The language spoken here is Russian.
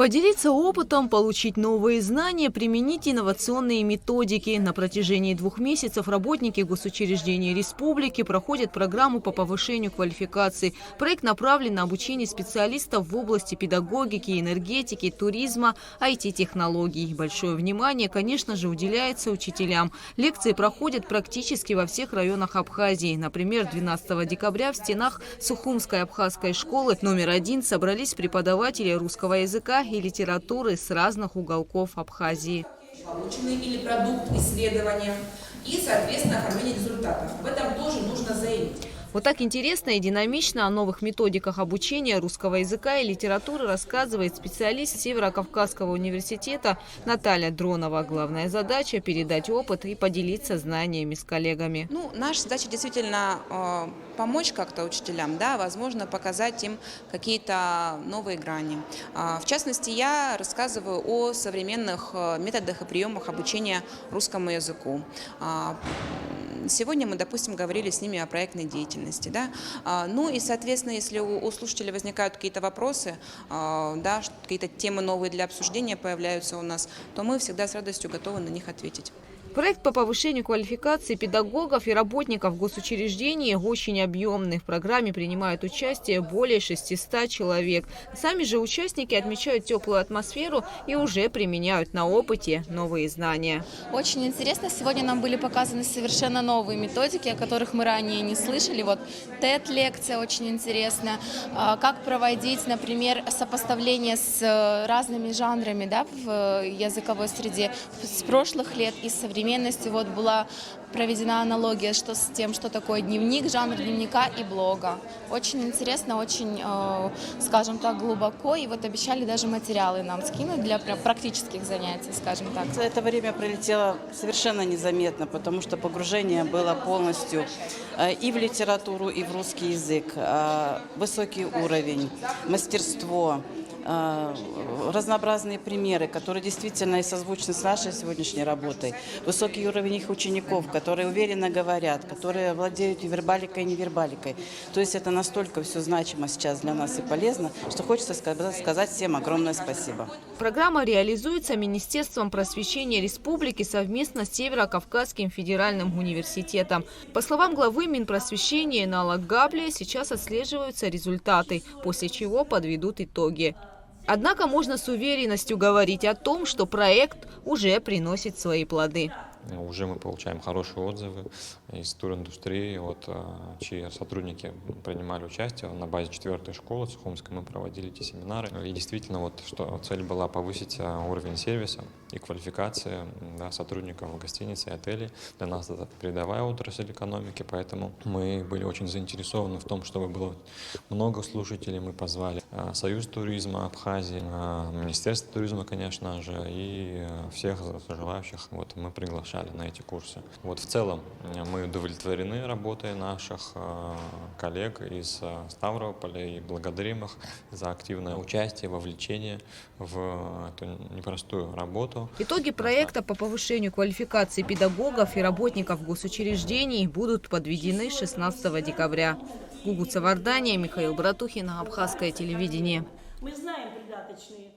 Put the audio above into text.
Поделиться опытом, получить новые знания, применить инновационные методики. На протяжении 2 месяцев работники госучреждений республики проходят программу по повышению квалификации. Проект направлен на обучение специалистов в области педагогики, энергетики, туризма, IT-технологий. Большое внимание, конечно же, уделяется учителям. Лекции проходят практически во всех районах Абхазии. Например, 12 декабря в стенах Сухумской абхазской школы номер 1 собрались преподаватели русского языка и литературы с разных уголков Абхазии. Полученный или продукт исследования и, соответственно, оформление результатов. Об этом тоже нужно заявить. Вот так интересно и динамично о новых методиках обучения русского языка и литературы рассказывает специалист Северо-Кавказского университета Наталья Дронова. Главная задача – передать опыт и поделиться знаниями с коллегами. Наша задача действительно помочь как-то учителям, да, возможно, показать им какие-то новые грани. В частности, я рассказываю о современных методах и приемах обучения русскому языку. Сегодня мы, допустим, говорили с ними о проектной деятельности. Да? Ну и, соответственно, если у слушателей возникают какие-то вопросы, да, какие-то темы новые для обсуждения появляются у нас, то мы всегда с радостью готовы на них ответить. Проект по повышению квалификации педагогов и работников госучреждений очень объемный. В программе принимают участие более 600 человек. Сами же участники отмечают теплую атмосферу и уже применяют на опыте новые знания. Очень интересно. Сегодня нам были показаны совершенно новые методики, о которых мы ранее не слышали. Вот TED-лекция очень интересна. Как проводить, например, сопоставление с разными жанрами, да, в языковой среде с прошлых лет и современных. Вот была проведена аналогия с тем, что такое дневник, жанр дневника и блога. Очень интересно, очень, скажем так, глубоко. И вот обещали даже материалы нам скинуть для практических занятий, скажем так. Это время пролетело совершенно незаметно, потому что погружение было полностью и в литературу, и в русский язык. Высокий уровень, мастерство, разнообразные примеры, которые действительно и созвучны с нашей сегодняшней работой. Высокий уровень их учеников, которые уверенно говорят, которые владеют и вербаликой, и невербаликой. То есть это настолько все значимо сейчас для нас и полезно, что хочется сказать всем огромное спасибо. Программа реализуется Министерством просвещения республики совместно с Северо-Кавказским федеральным университетом. По словам главы Минпросвещения Нала Габли, сейчас отслеживаются результаты, после чего подведут итоги. Однако можно с уверенностью говорить о том, что проект уже приносит свои плоды. Уже мы получаем хорошие отзывы из туриндустрии, чьи сотрудники принимали участие на базе 4-й школы Сухумской. Мы проводили эти семинары. И действительно, что цель была повысить уровень сервиса и квалификации, да, сотрудников гостиниц и отелей. Для нас это передовая отрасль экономики, поэтому мы были очень заинтересованы в том, чтобы было много слушателей. Мы позвали Союз туризма Абхазии, Министерство туризма, конечно же, и всех желающих мы приглашали на эти курсы. В целом мы удовлетворены работой наших коллег из Ставрополя и благодарим их за активное участие, вовлечение в эту непростую работу. Итоги проекта по повышению квалификации педагогов и работников госучреждений будут подведены 16 декабря. Гугуца Вардания, Михаил Братухин, Абхазское телевидение. Мы знаем придаточные